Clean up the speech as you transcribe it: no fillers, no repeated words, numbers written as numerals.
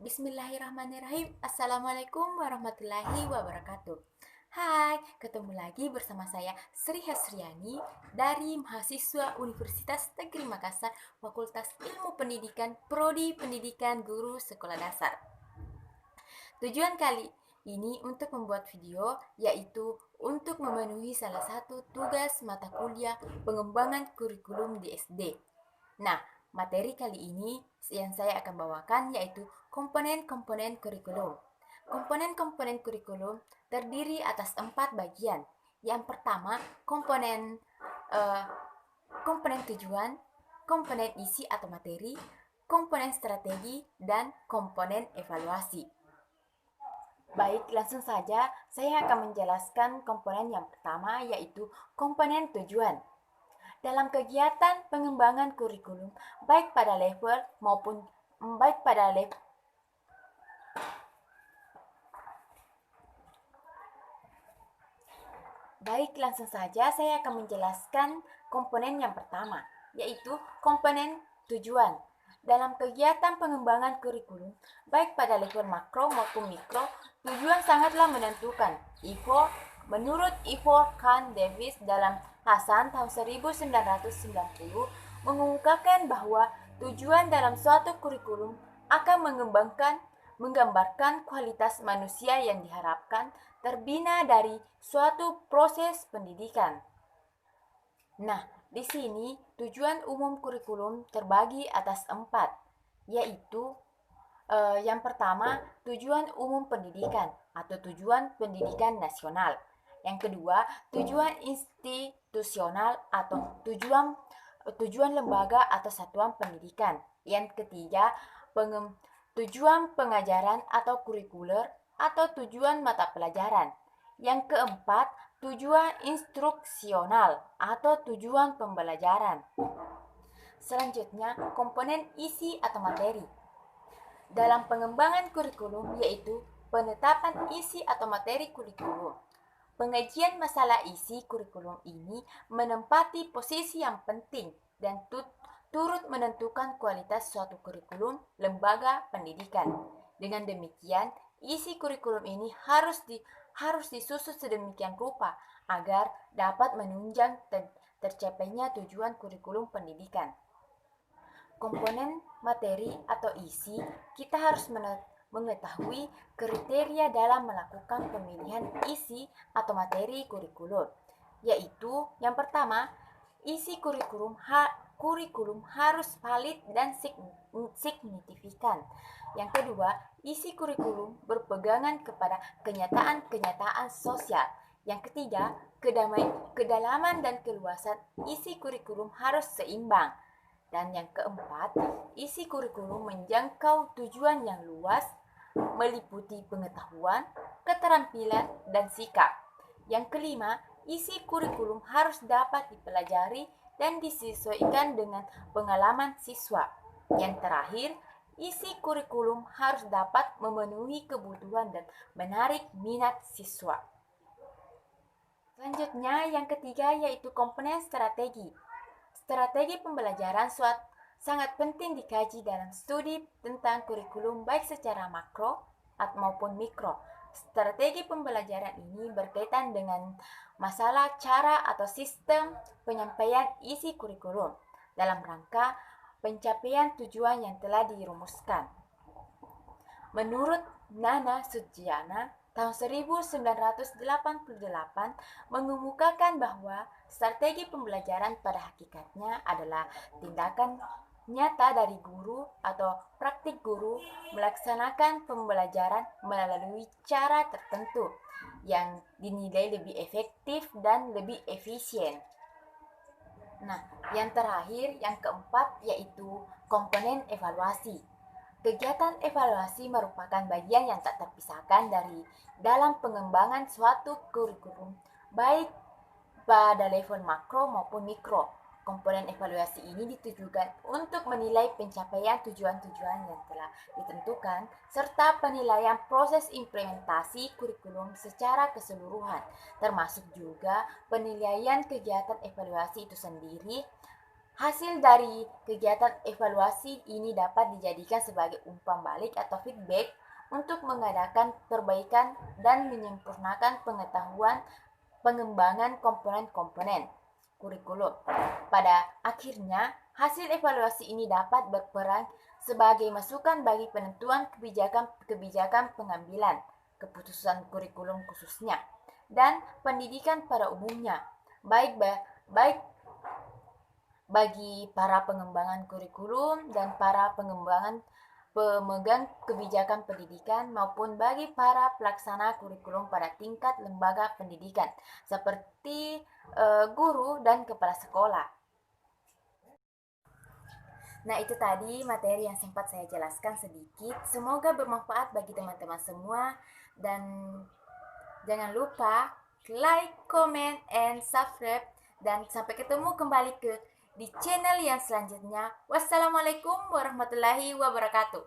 Bismillahirrahmanirrahim. Assalamualaikum warahmatullahi wabarakatuh. Hai, ketemu lagi bersama saya Sri Hasriani dari mahasiswa Universitas Negeri Makassar, Fakultas Ilmu Pendidikan, Prodi Pendidikan Guru Sekolah Dasar. Tujuan kali ini untuk membuat video yaitu untuk memenuhi salah satu tugas mata kuliah pengembangan kurikulum di SD. Nah, materi kali ini yang saya akan bawakan yaitu komponen-komponen kurikulum. Komponen-komponen kurikulum terdiri atas 4 bagian. Yang pertama, eh, komponen tujuan, komponen isi atau materi, komponen strategi, dan komponen evaluasi. Baik, langsung saja saya akan menjelaskan komponen yang pertama yaitu komponen tujuan. Dalam kegiatan pengembangan kurikulum, baik pada level maupun baik pada level Baik, langsung saja saya akan menjelaskan komponen yang pertama, yaitu komponen tujuan. Dalam kegiatan pengembangan kurikulum, baik pada level makro maupun mikro, tujuan sangatlah menentukan. Menurut Ivo Khan Davis dalam Hasan tahun 1990 mengungkapkan bahwa tujuan dalam suatu kurikulum akan menggambarkan kualitas manusia yang diharapkan terbina dari suatu proses pendidikan. Nah, di sini tujuan umum kurikulum terbagi atas 4, yaitu yang pertama tujuan umum pendidikan atau tujuan pendidikan nasional. Yang kedua, tujuan institusional atau tujuan lembaga atau satuan pendidikan. Yang ketiga, tujuan pengajaran atau kurikuler atau tujuan mata pelajaran. Yang keempat, tujuan instruksional atau tujuan pembelajaran. Selanjutnya, komponen isi atau materi. Dalam pengembangan kurikulum yaitu penetapan isi atau materi kurikulum. Pengajian masalah isi kurikulum ini menempati posisi yang penting dan turut menentukan kualitas suatu kurikulum lembaga pendidikan. Dengan demikian, isi kurikulum ini harus disusun sedemikian rupa agar dapat menunjang tercapainya tujuan kurikulum pendidikan. Komponen materi atau isi, kita harus mengetahui kriteria dalam melakukan pemilihan isi atau materi kurikulum, yaitu yang pertama, isi kurikulum harus valid dan signifikan. Yang kedua, isi kurikulum berpegangan kepada kenyataan-kenyataan sosial. Yang ketiga, kedalaman dan keluasan isi kurikulum harus seimbang. Dan yang keempat, isi kurikulum menjangkau tujuan yang luas, meliputi pengetahuan, keterampilan, dan sikap. Yang kelima, isi kurikulum harus dapat dipelajari dan disesuaikan dengan pengalaman siswa. Yang terakhir, isi kurikulum harus dapat memenuhi kebutuhan dan menarik minat siswa. Selanjutnya, yang ketiga yaitu komponen strategi. Strategi pembelajaran sangat penting dikaji dalam studi tentang kurikulum baik secara makro maupun mikro. Strategi pembelajaran ini berkaitan dengan masalah cara atau sistem penyampaian isi kurikulum dalam rangka pencapaian tujuan yang telah dirumuskan. Menurut Nana Sudjana, tahun 1988 mengemukakan bahwa strategi pembelajaran pada hakikatnya adalah tindakan nyata dari guru atau praktik guru melaksanakan pembelajaran melalui cara tertentu yang dinilai lebih efektif dan lebih efisien. Nah, yang terakhir, yang keempat yaitu komponen evaluasi. Kegiatan evaluasi merupakan bagian yang tak terpisahkan dalam pengembangan suatu kurikulum, baik pada level makro maupun mikro. Komponen evaluasi ini ditujukan untuk menilai pencapaian tujuan-tujuan yang telah ditentukan, serta penilaian proses implementasi kurikulum secara keseluruhan, termasuk juga penilaian kegiatan evaluasi itu sendiri, Hasil dari kegiatan evaluasi ini dapat dijadikan sebagai umpan balik atau feedback untuk mengadakan perbaikan dan menyempurnakan pengetahuan pengembangan komponen-komponen kurikulum. Pada akhirnya, hasil evaluasi ini dapat berperan sebagai masukan bagi penentuan kebijakan-kebijakan pengambilan keputusan kurikulum khususnya dan pendidikan pada umumnya, baik bagi para pengembangan kurikulum dan para pemegang kebijakan pendidikan maupun bagi para pelaksana kurikulum pada tingkat lembaga pendidikan seperti guru dan kepala sekolah. Nah, itu tadi materi yang sempat saya jelaskan sedikit. Semoga bermanfaat bagi teman-teman semua dan jangan lupa like, comment, and subscribe dan sampai ketemu kembali di channel yang selanjutnya. Wassalamualaikum warahmatullahi wabarakatuh.